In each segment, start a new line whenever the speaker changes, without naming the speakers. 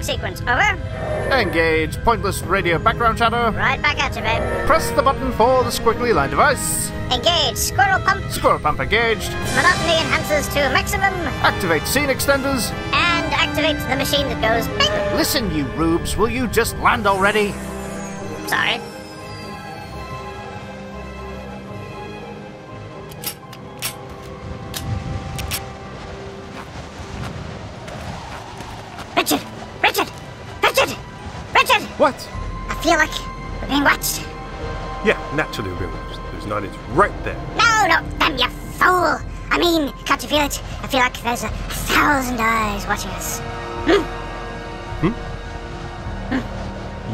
sequence, over.
Engage pointless radio background shadow.
Right back at you, babe.
Press the button for the squiggly line device.
Engage squirrel pump.
Squirrel pump engaged.
Monotony enhancers to maximum.
Activate scene extenders.
And activate the machine that goes bing.
Listen, you rubes, will you just land already?
Sorry. Richard! Richard! Richard! Richard!
What?
I feel like we're being watched.
Yeah, naturally we're being watched. There's not, it's right there.
No, not them, you fool! I mean, can't you feel it? I feel like there's 1,000 eyes watching us.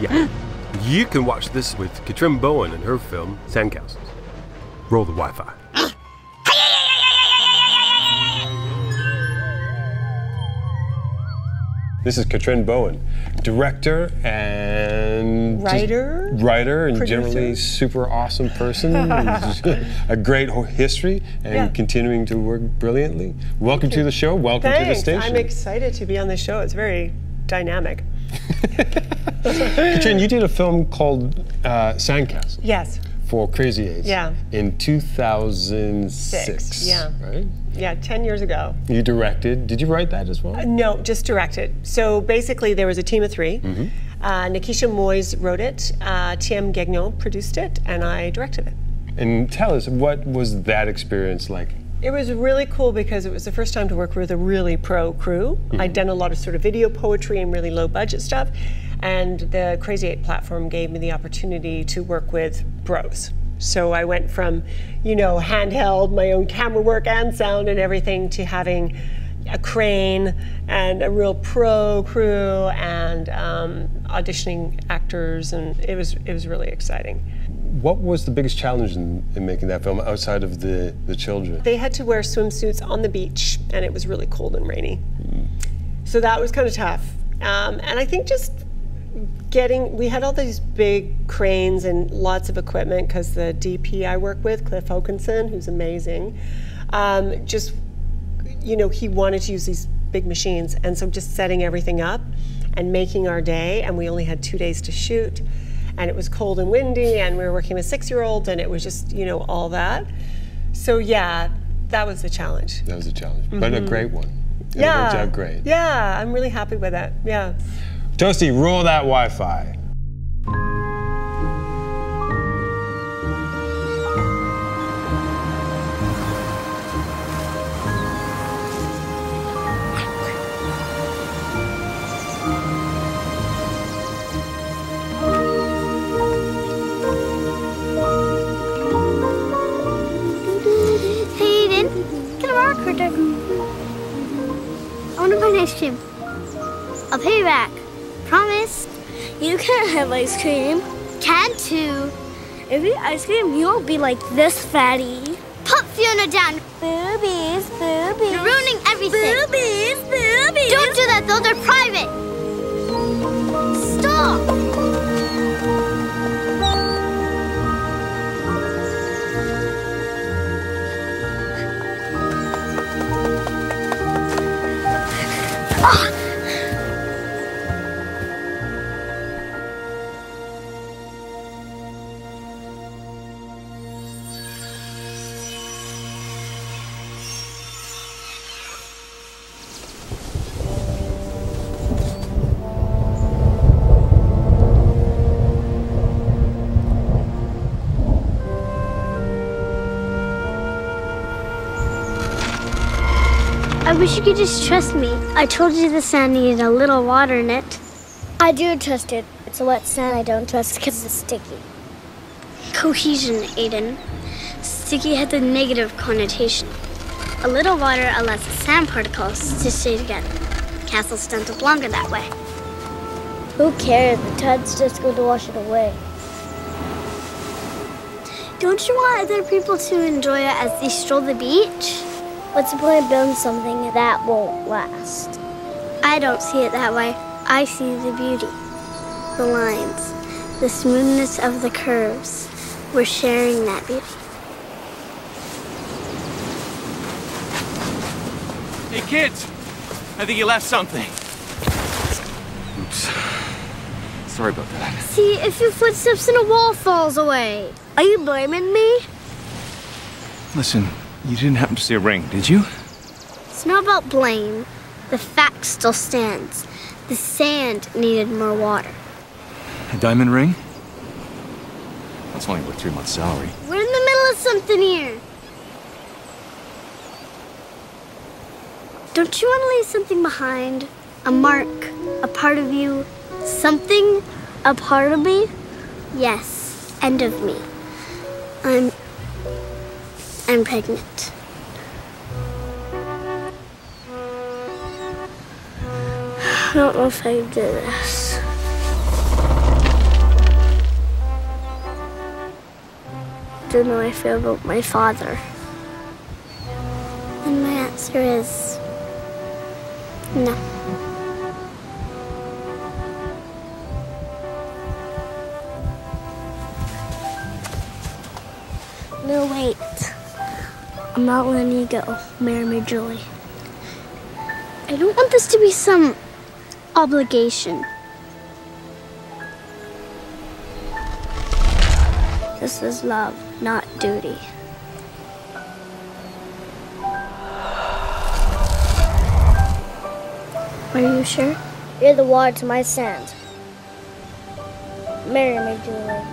Yeah. You can watch this with Katrin Bowen and her film, Sandcastles. Roll the Wi-Fi. This is Katrin Bowen, director and
writer and
producer. Generally super awesome person. A great history and continuing to work brilliantly. Welcome to the show. Welcome to the station.
I'm excited to be on the show. It's very dynamic.
Katrin, you did a film called Sandcastles.
Yes.
For Crazy 8s.
Yeah.
In 2006.
Yeah.
Right?
Yeah, 10 years ago.
You directed. Did you write that as well?
No, just directed. So basically there was a team of 3. Nikisha Moyes wrote it, T.M. Gagnon produced it, and I directed it.
And tell us, what was that experience like?
It was really cool because it was the first time to work with a really pro crew. I'd done a lot of sort of video poetry and really low budget stuff. And the Crazy 8 platform gave me the opportunity to work with pros. So I went from, you know, handheld, my own camera work and sound and everything, to having a crane and a real pro crew and auditioning actors, and it was really exciting.
What was the biggest challenge in making that film outside of the children? They
had to wear swimsuits on the beach, and it was really cold and rainy. So that was kind of tough. And I think just we had all these big cranes and lots of equipment because the DP I work with, Cliff Hokinson, who's amazing, just, you know, he wanted to use these big machines. And so just setting everything up and making our day, and we only had 2 days to shoot, and it was cold and windy, and we were working with 6-year-olds, and it was just, you know, all that. So yeah, that was the challenge.
That was a challenge, but a great one. And
yeah.
It worked out great.
Yeah, I'm really happy with that, yeah.
Toasty, roll that Wi-Fi.
Hayden, get a rock critter. I want to buy an ice cream. I'll pay you back. Promise. You can't have ice cream. Can too. If you eat ice cream, you'll be like this fatty. Put Fiona down. Boobies, boobies. You're ruining everything. Boobies, boobies. Don't do that, those are private. Stop. I wish you could just trust me. I told you the sand needed a little water in it. I do trust it. It's a wet sand I don't trust because it's sticky. Cohesion, Aiden. Sticky has a negative connotation. A little water allows the sand particles to stay together. Castles don't look longer that way. Who cares? The tide's just going to wash it away. Don't you want other people to enjoy it as they stroll the beach? What's the point of building something that won't last? I don't see it that way. I see the beauty, the lines, the smoothness of the curves. We're sharing that beauty.
Hey kids, I think you left something. Oops. Sorry about that.
See if your footsteps in a wall falls away. Are you blaming me?
Listen, you didn't happen to see a ring, did you?
It's not about blame. The fact still stands. The sand needed more water.
A diamond ring? That's only worth 3 months' salary.
We're in the middle of something here. Don't you want to leave something behind? A mark, a part of you, something, a part of me? Yes, and of me. I'm pregnant. I don't know if I can do this. I don't know how I feel about my father. And my answer is no. No, wait. I'm not letting you go. Marry me, Julie. I don't want this to be some obligation. This is love, not duty. Are you sure? You're the water to my sand. Marry me, Julie.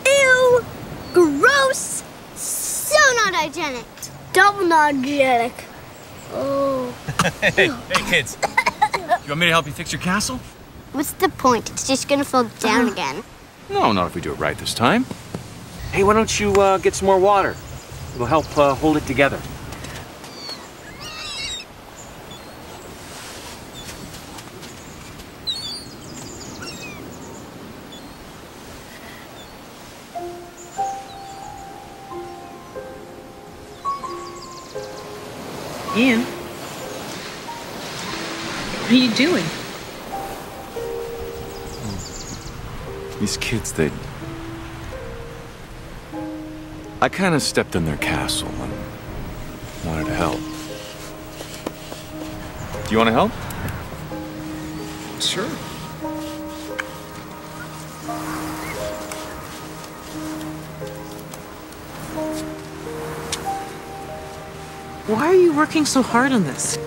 Ew! Gross! So not hygienic. Double not hygienic. Oh.
Hey, kids. You want me to help you fix your castle?
What's the point? It's just gonna fall down again.
No, not if we do it right this time. Hey, why don't you get some more water? It'll help hold it together.
Ian, what are you doing?
These kids, I kind of stepped in their castle and wanted to help. Do you want to help?
Sure. Why are you working so hard on this?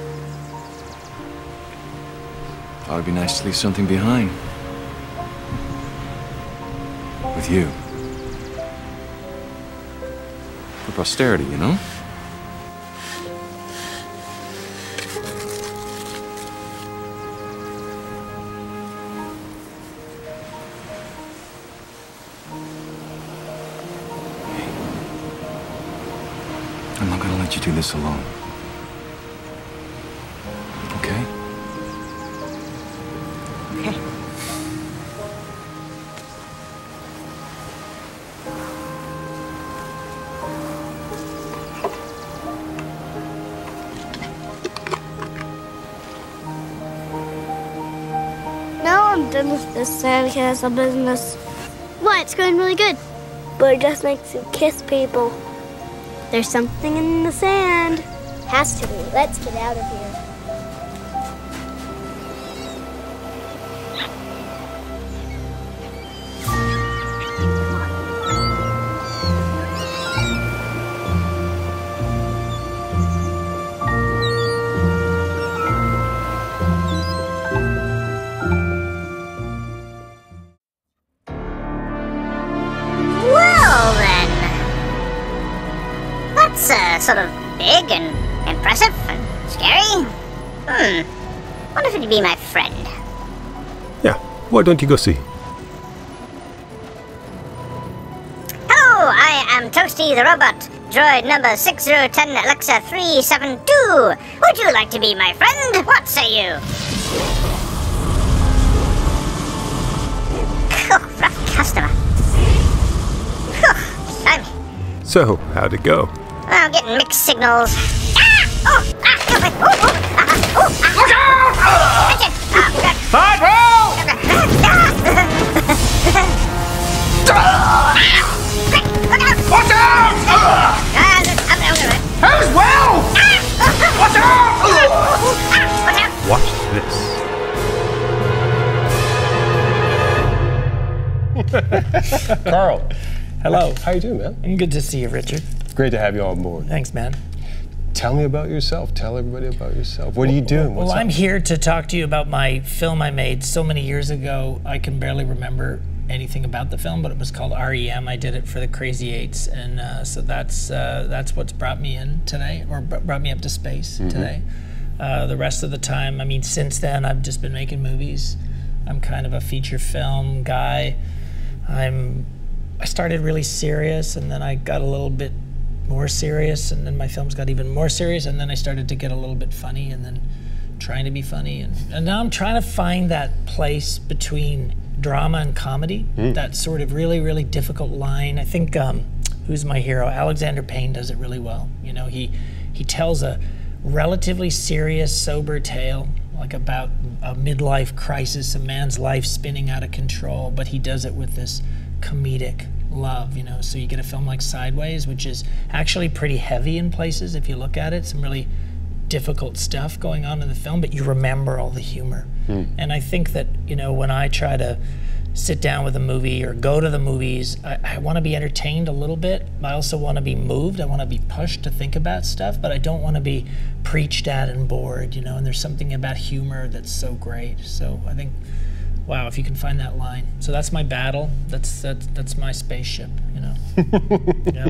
Thought it'd be nice to leave something behind. With you. For posterity, you know? I'm not gonna let you do this alone. Okay?
Okay.
Now I'm done with this sandcastle business. What? It's going really good. But it just makes you kiss people. There's something in the sand. Has to be. Let's get out of here.
Well then. That's sort of big and impressive and scary. Wonder if you'd be my friend.
Yeah, why don't you go see?
Hello, I am Toasty the Robot, droid number 6010 Alexa 372. Would you like to be my friend? What say you? Rough customer. Blimey.
So, how'd it go?
I'm getting mixed signals. Look out!
Side roll!
Look out!
Watch out!
Carl.
Hello.
How you doing, man?
I'm good to see you, Richard.
Great to have you on board.
Thanks, man.
Tell me about yourself. Tell everybody about yourself. What are you doing?
Well, I'm here to talk to you about my film I made so many years ago. I can barely remember anything about the film, but it was called REM. I did it for the Crazy Eights, and so that's what's brought me in today, or brought me up to space today. The rest of the time, I mean, since then, I've just been making movies. I'm kind of a feature film guy. I started really serious, and then I got a little bit more serious, and then my films got even more serious, and then I started to get a little bit funny, and then trying to be funny, and now I'm trying to find that place between drama and comedy, that sort of really, really difficult line. I think, who's my hero? Alexander Payne does it really well. You know, he tells a relatively serious, sober tale, like about a midlife crisis, a man's life spinning out of control, but he does it with this comedic love, you know. So you get a film like Sideways, which is actually pretty heavy in places if you look at it, some really difficult stuff going on in the film, but you remember all the humor. And I think that, you know, when I try to sit down with a movie or go to the movies, I want to be entertained a little bit. I also want to be moved. I want to be pushed to think about stuff, but I don't want to be preached at and bored, you know, and there's something about humor that's so great. So I think, wow, if you can find that line. So that's my battle. That's my spaceship, you know. Yeah.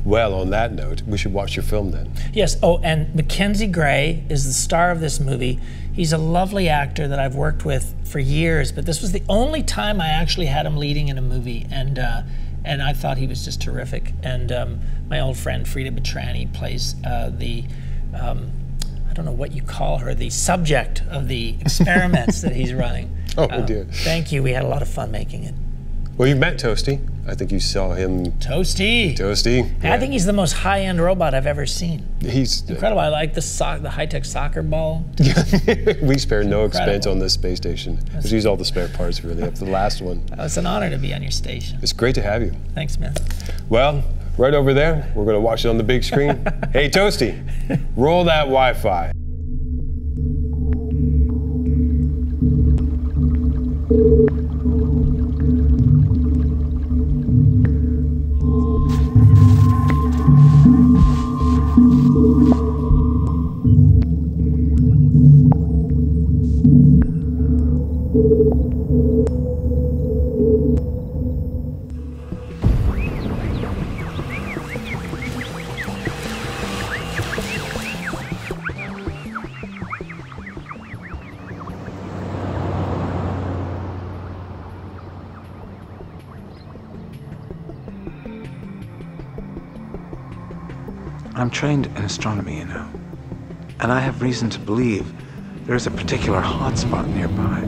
Well, on that note, we should watch your film then.
Yes. Oh, and Mackenzie Gray is the star of this movie. He's a lovely actor that I've worked with for years, but this was the only time I actually had him leading in a movie, and I thought he was just terrific. And my old friend Frida Betrani plays I don't know what you call her, the subject of the experiments that he's running.
Oh, dear.
Thank you. We had a lot of fun making it.
Well, you've met T.O.A.S.T.Y. I think you saw him.
T.O.A.S.T.Y.
T.O.A.S.T.Y. Yeah.
I think he's the most high-end robot I've ever seen.
He's
incredible. I like the high-tech soccer ball.
We spare no expense on this space station. We use all the spare parts, really, up to the last one.
It's an honor to be on your station.
It's great to have you.
Thanks, man.
Well, right over there, we're going to watch it on the big screen. Hey, T.O.A.S.T.Y., roll that Wi-Fi.
I'm trained in astronomy, you know, and I have reason to believe there is a particular hotspot nearby.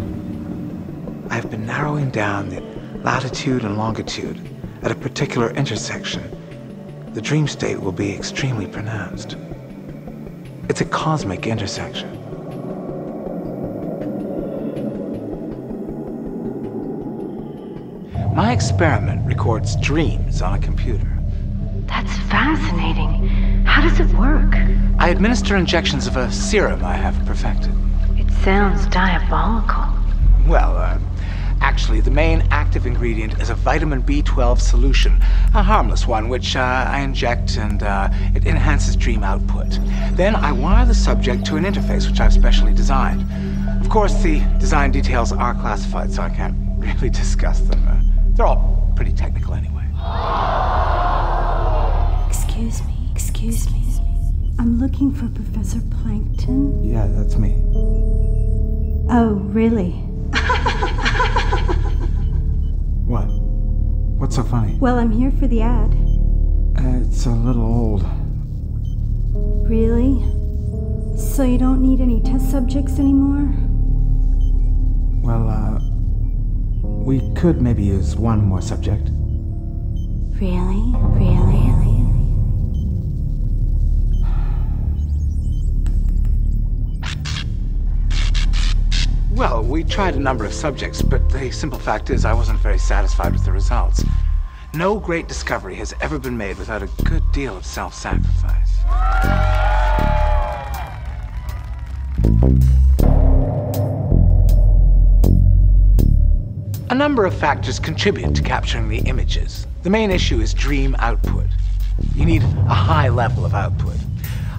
I have been narrowing down the latitude and longitude at a particular intersection. The dream state will be extremely pronounced. It's a cosmic intersection. My experiment records dreams on a computer.
That's fascinating. How does it work?
I administer injections of a serum I have perfected.
It sounds diabolical.
Well, actually, the main active ingredient is a vitamin B12 solution, a harmless one, which I inject, and it enhances dream output. Then I wire the subject to an interface which I've specially designed. Of course, the design details are classified, so I can't really discuss them. They're all pretty technical anyway.
Excuse me. I'm looking for Professor Plankton.
Yeah, that's me.
Oh, really?
What? What's so funny?
Well, I'm here for the ad.
It's a little old.
Really? So you don't need any test subjects anymore?
Well, we could maybe use one more subject.
Really?
Well, we tried a number of subjects, but the simple fact is I wasn't very satisfied with the results. No great discovery has ever been made without a good deal of self-sacrifice. A number of factors contribute to capturing the images. The main issue is dream output. You need a high level of output.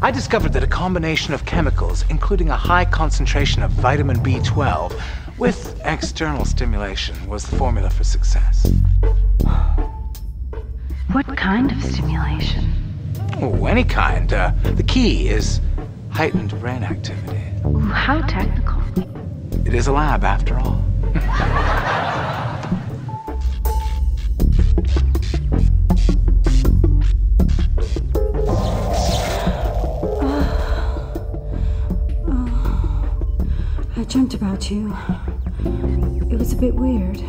I discovered that a combination of chemicals, including a high concentration of vitamin B12, with external stimulation, was the formula for success.
What kind of stimulation?
Oh, any kind. The key is heightened brain activity.
Ooh, how technical.
It is a lab, after all.
I dreamt about you. It was a bit weird.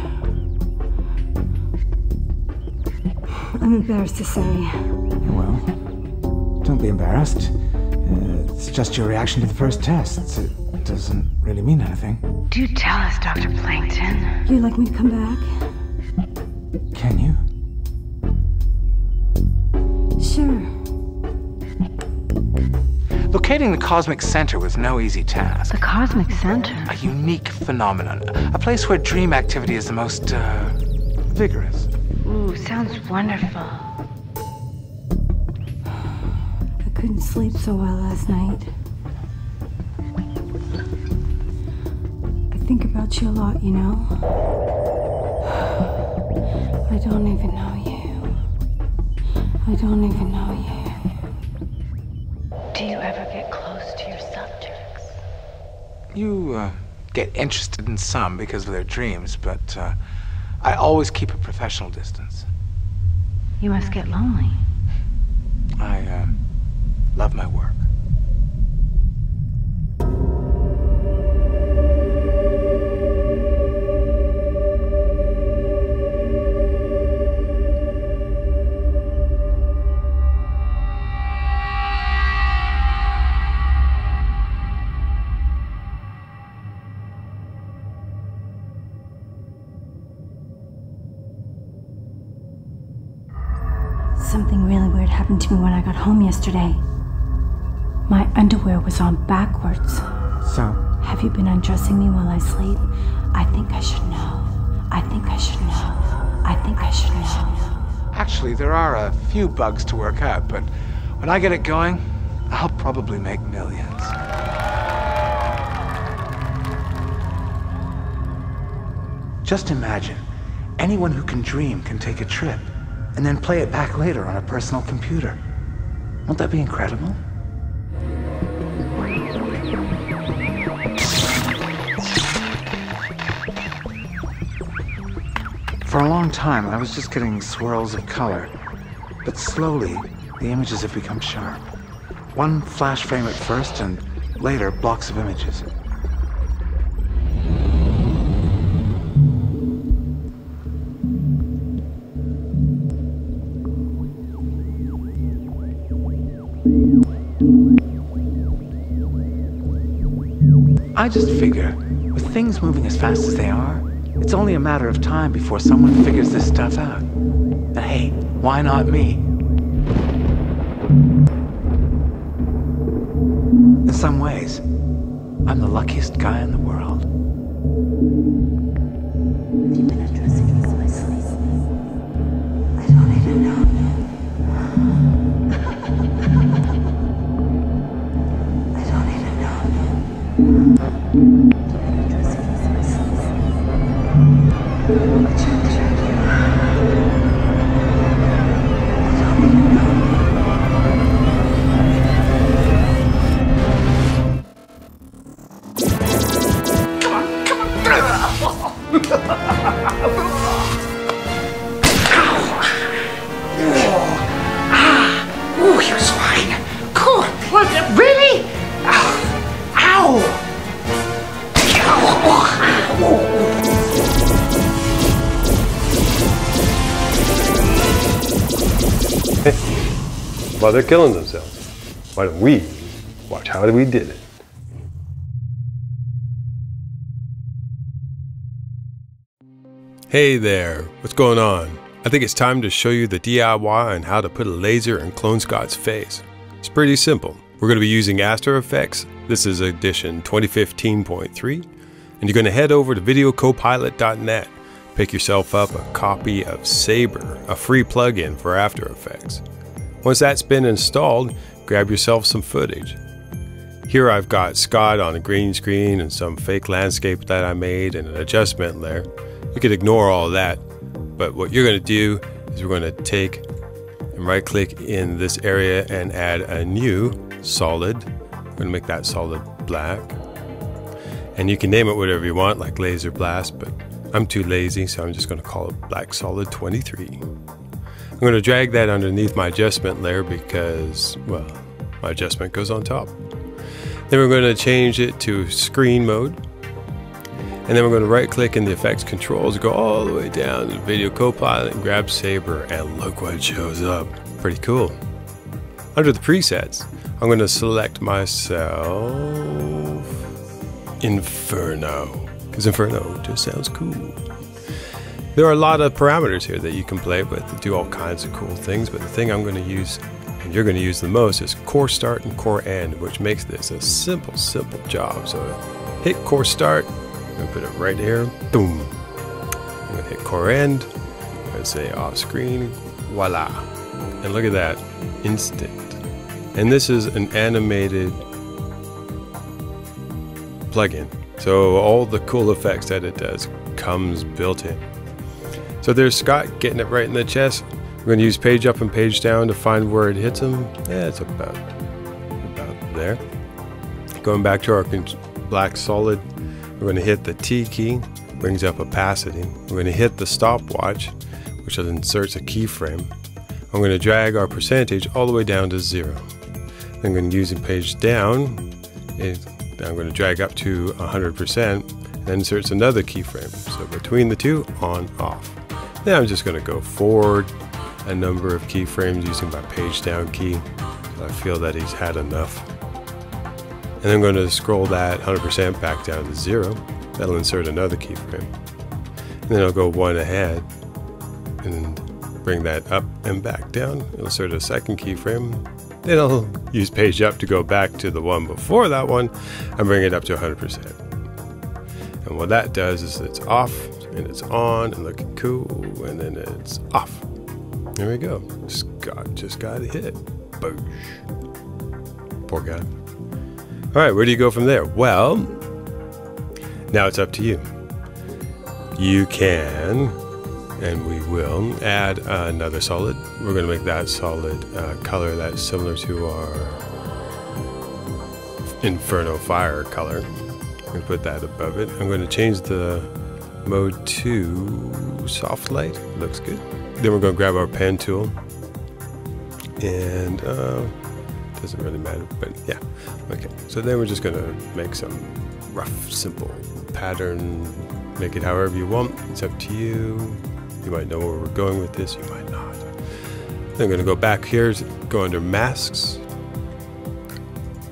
I'm embarrassed to say.
Well, don't be embarrassed. It's just your reaction to the first tests. It doesn't really mean anything.
Do tell us, Dr. Plankton.
You'd like me to come back?
Can you?
Sure.
Locating the cosmic center was no easy task.
The cosmic center?
A unique phenomenon. A place where dream activity is the most, vigorous.
Ooh, sounds wonderful.
I couldn't sleep so well last night. I think about you a lot, you know? I don't even know you. I don't even know you.
Do you ever get close to your subjects?
You, get interested in some because of their dreams, but, I always keep a professional distance.
You must get lonely.
I, love my work.
Something really weird happened to me when I got home yesterday. My underwear was on backwards.
So?
Have you been undressing me while I sleep? I think I should know. I think I should know. I think I should know.
Actually, there are a few bugs to work out, but when I get it going, I'll probably make millions. Just imagine, anyone who can dream can take a trip and then play it back later on a personal computer. Won't that be incredible? For a long time, I was just getting swirls of color, but slowly, the images have become sharp. One flash frame at first, and later, blocks of images. I just figure, with things moving as fast as they are, it's only a matter of time before someone figures this stuff out. And hey, why not me? In some ways, I'm the luckiest guy in the world.
Have you been undressing me while I sleep? I don't even know. I don't even know.
Oh, you swine! Cool! What? Really? Ow!
While they're killing themselves, why don't we watch how we did it? Hey there, what's going on? I think it's time to show you the DIY on how to put a laser in Clone Scott's face. It's pretty simple. We're going to be using After Effects. This is edition 2015.3, and you're going to head over to videocopilot.net pick yourself up a copy of Saber, a free plugin for After Effects. Once that's been installed, grab yourself some footage. Here I've got Scott on a green screen and some fake landscape that I made and an adjustment layer. You could ignore all that, but what you're going to do is we're going to take and right click in this area and add a new solid. We're going to make that solid black. And you can name it whatever you want, like Laser Blast, but I'm too lazy, so I'm just going to call it Black Solid 23. I'm going to drag that underneath my adjustment layer because, well, my adjustment goes on top. Then we're going to change it to screen mode. And then we're going to right click in the effects controls, go all the way down to Video Copilot and grab Saber, and look what shows up. Pretty cool. Under the presets, I'm going to select myself Inferno, because Inferno just sounds cool. There are a lot of parameters here that you can play with that do all kinds of cool things, but the thing I'm going to use and you're going to use the most is core start and core end, which makes this a simple job. So hit core start, I'm going to put it right here, boom. I'm going to hit core end, I'm going to say off screen, voila. And look at that, instant. And this is an animated plugin. So all the cool effects that it does comes built in. So there's Scott getting it right in the chest. We're going to use page up and page down to find where it hits him. Yeah, it's about there. Going back to our black solid, we're going to hit the T key, brings up opacity. We're going to hit the stopwatch, which inserts a keyframe. I'm going to drag our percentage all the way down to 0. I'm going to use page down. I'm going to drag up to 100% and inserts another keyframe. So between the two, on, off. Then I'm just going to go forward a number of keyframes using my page down key. So I feel that he's had enough. And I'm going to scroll that 100% back down to 0. That'll insert another keyframe. And then I'll go one ahead and bring that up and back down. It'll insert a second keyframe. Then I'll use page up to go back to the one before that one and bring it up to 100%. And what that does is it's off and it's on and looking cool, and then it's off. There we go. Scott just got hit. Boosh. Poor guy. All right, where do you go from there? Well, now it's up to you. You can, and we will, add another solid. We're going to make that solid color that's similar to our Inferno Fire color. I'm going to put that above it. I'm going to change the mode to soft light. Looks good. Then we're going to grab our pen tool, and doesn't really matter, but yeah. Okay, so then we're just going to make some rough, simple pattern. Make it however you want. It's up to you. You might know where we're going with this, you might not. Then I'm going to go back here, go under masks,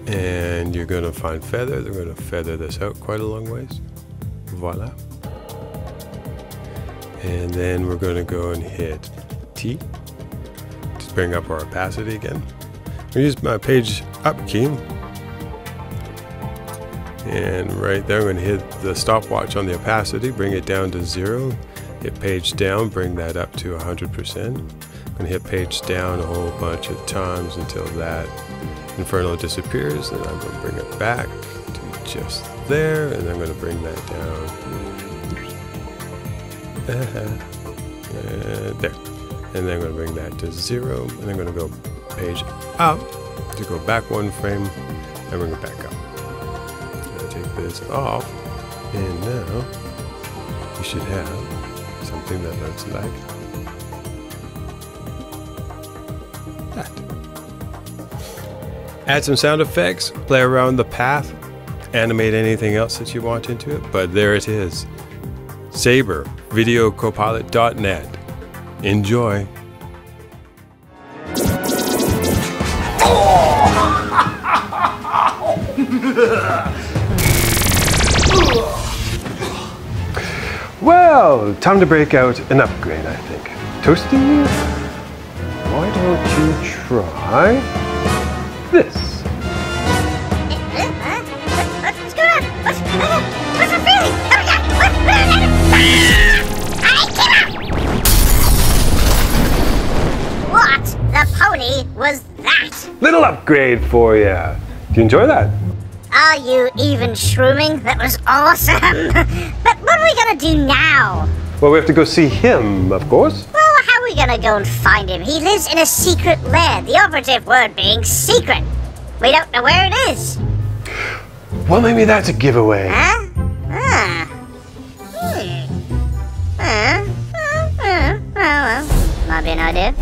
and you're going to find feather. They're going to feather this out quite a long ways. Voila. And then we're going to go and hit T to bring up our opacity again. I use my page up key, and right there I'm going to hit the stopwatch on the opacity, bring it down to 0, hit page down, bring that up to 100%. I'm going to hit page down a whole bunch of times until that Inferno disappears, and I'm going to bring it back to just there, and I'm going to bring that down. There. And then I'm going to bring that to 0, and I'm going to go page up to go back one frame and bring it back up. I'm going to take this off, and now you should have something that looks like that. Add some sound effects, play around the path, animate anything else that you want into it, but there it is. Saber, videocopilot.net. Enjoy. Well, time to break out an upgrade, I think. Toasty, why don't you try this?
What's going on? What's the feeling? Oh my God!
Little upgrade for you. Do you enjoy that?
Are you even shrooming? That was awesome. But what are we gonna do now?
Well, we have to go see him, of course.
Well, how are we gonna go and find him? He lives in a secret lair, the operative word being secret. We don't know where it is.
Well, maybe that's a giveaway.
Huh? Well, might be an idea.